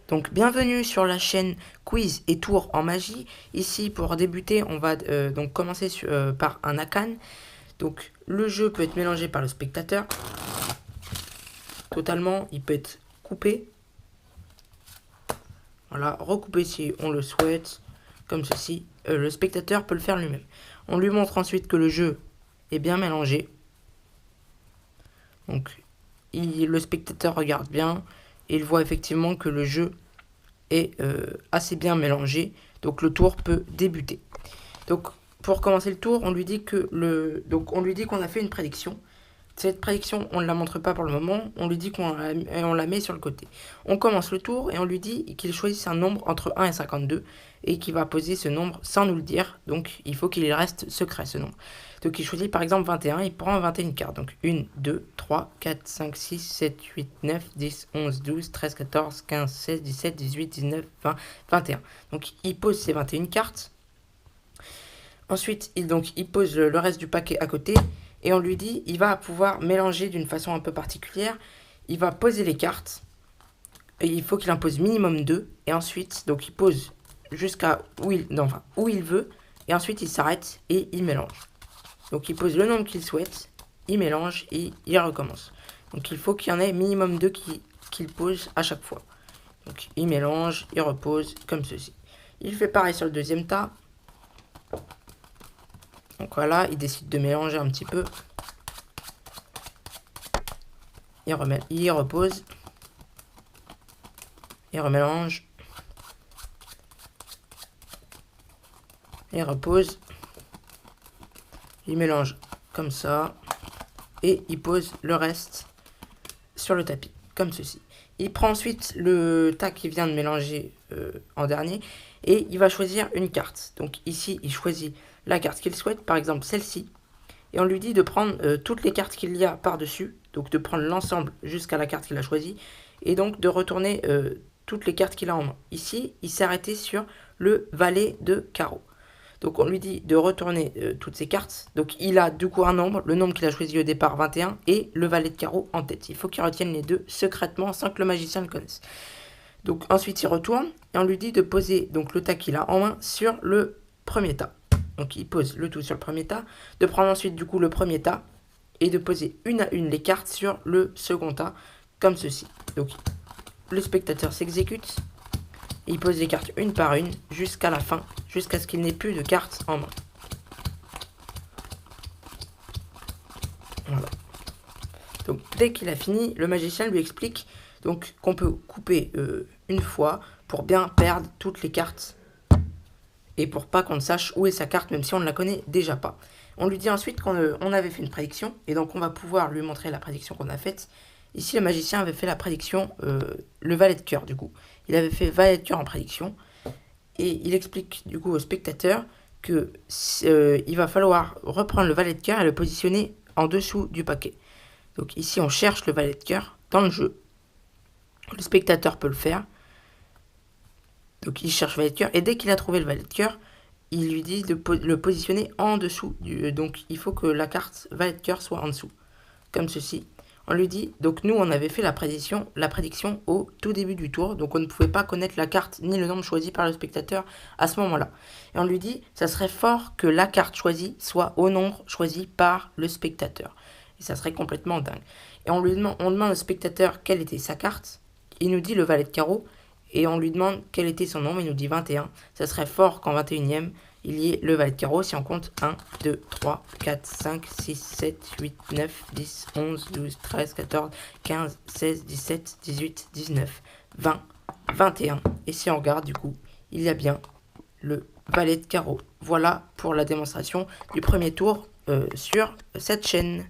Donc bienvenue sur la chaîne Quiz et Tour en magie. Ici pour débuter on va donc commencer par un Akan. Donc le jeu peut être mélangé par le spectateur. Totalement, il peut être coupé. Voilà, recoupé si on le souhaite, comme ceci. Le spectateur peut le faire lui-même. On lui montre ensuite que le jeu est bien mélangé. Donc le spectateur regarde bien et il voit effectivement que le jeu est assez bien mélangé. Donc le tour peut débuter. Donc pour commencer le tour, on lui dit qu'on a fait une prédiction. Cette prédiction, on ne la montre pas pour le moment, on lui dit qu'on la met sur le côté. On commence le tour et on lui dit qu'il choisisse un nombre entre 1 et 52 et qu'il va poser ce nombre sans nous le dire. Donc il faut qu'il reste secret ce nombre. Donc il choisit par exemple 21, il prend 21 cartes. Donc 1, 2, 3, 4, 5, 6, 7, 8, 9, 10, 11, 12, 13, 14, 15, 16, 17, 18, 19, 20, 21. Donc il pose ses 21 cartes. Ensuite, il pose le reste du paquet à côté. Et on lui dit, il va pouvoir mélanger d'une façon un peu particulière. Il va poser les cartes. Et il faut qu'il en pose minimum 2. Et ensuite, donc il pose jusqu'à où il veut. Et ensuite, il s'arrête et il mélange. Donc il pose le nombre qu'il souhaite. Il mélange et il recommence. Donc il faut qu'il y en ait minimum 2 qu'il pose à chaque fois. Donc il mélange, il repose comme ceci. Il fait pareil sur le deuxième tas. Donc voilà, il décide de mélanger un petit peu. Il repose. Il remélange. Il repose. Il mélange comme ça. Et il pose le reste sur le tapis, comme ceci. Il prend ensuite le tas qu'il vient de mélanger en dernier. Et il va choisir une carte. Donc ici, il choisit la carte qu'il souhaite, par exemple celle-ci. Et on lui dit de prendre toutes les cartes qu'il y a par-dessus. Donc de prendre l'ensemble jusqu'à la carte qu'il a choisie. Et donc de retourner toutes les cartes qu'il a en main. Ici, il s'est arrêté sur le valet de carreau. Donc on lui dit de retourner toutes ces cartes. Donc il a du coup un nombre, le nombre qu'il a choisi au départ 21 et le valet de carreau en tête. Il faut qu'il retienne les deux secrètement sans que le magicien le connaisse. Donc ensuite il retourne et on lui dit de poser donc le tas qu'il a en main sur le premier tas. Donc il pose le tout sur le premier tas, de prendre ensuite du coup le premier tas et de poser une à une les cartes sur le second tas comme ceci. Donc le spectateur s'exécute. Il pose les cartes une par une jusqu'à la fin, jusqu'à ce qu'il n'ait plus de cartes en main. Voilà. Donc dès qu'il a fini, le magicien lui explique donc qu'on peut couper une fois pour bien perdre toutes les cartes et pour pas qu'on ne sache où est sa carte même si on ne la connaît déjà pas. On lui dit ensuite qu'on avait fait une prédiction et donc on va pouvoir lui montrer la prédiction qu'on a faite. Ici, le magicien avait fait la prédiction, le valet de cœur, du coup. Il avait fait valet de cœur en prédiction. Et il explique, du coup, au spectateur que il va falloir reprendre le valet de cœur et le positionner en dessous du paquet. Donc ici, on cherche le valet de cœur dans le jeu. Le spectateur peut le faire. Donc il cherche le valet de cœur. Et dès qu'il a trouvé le valet de cœur, il lui dit de le positionner en dessous. Donc il faut que la carte valet de cœur soit en dessous. Comme ceci. On lui dit, donc nous on avait fait la prédiction au tout début du tour, donc on ne pouvait pas connaître la carte ni le nombre choisi par le spectateur à ce moment-là. Et on lui dit, ça serait fort que la carte choisie soit au nombre choisi par le spectateur. Et ça serait complètement dingue. Et on demande au spectateur quelle était sa carte, il nous dit le valet de carreau, et on lui demande quel était son nombre, il nous dit 21. Ça serait fort qu'en 21e, il y ait le valet de carreau si on compte 1, 2, 3, 4, 5, 6, 7, 8, 9, 10, 11, 12, 13, 14, 15, 16, 17, 18, 19, 20, 21. Et si on regarde du coup, il y a bien le valet de carreau. Voilà pour la démonstration du premier tour sur cette chaîne.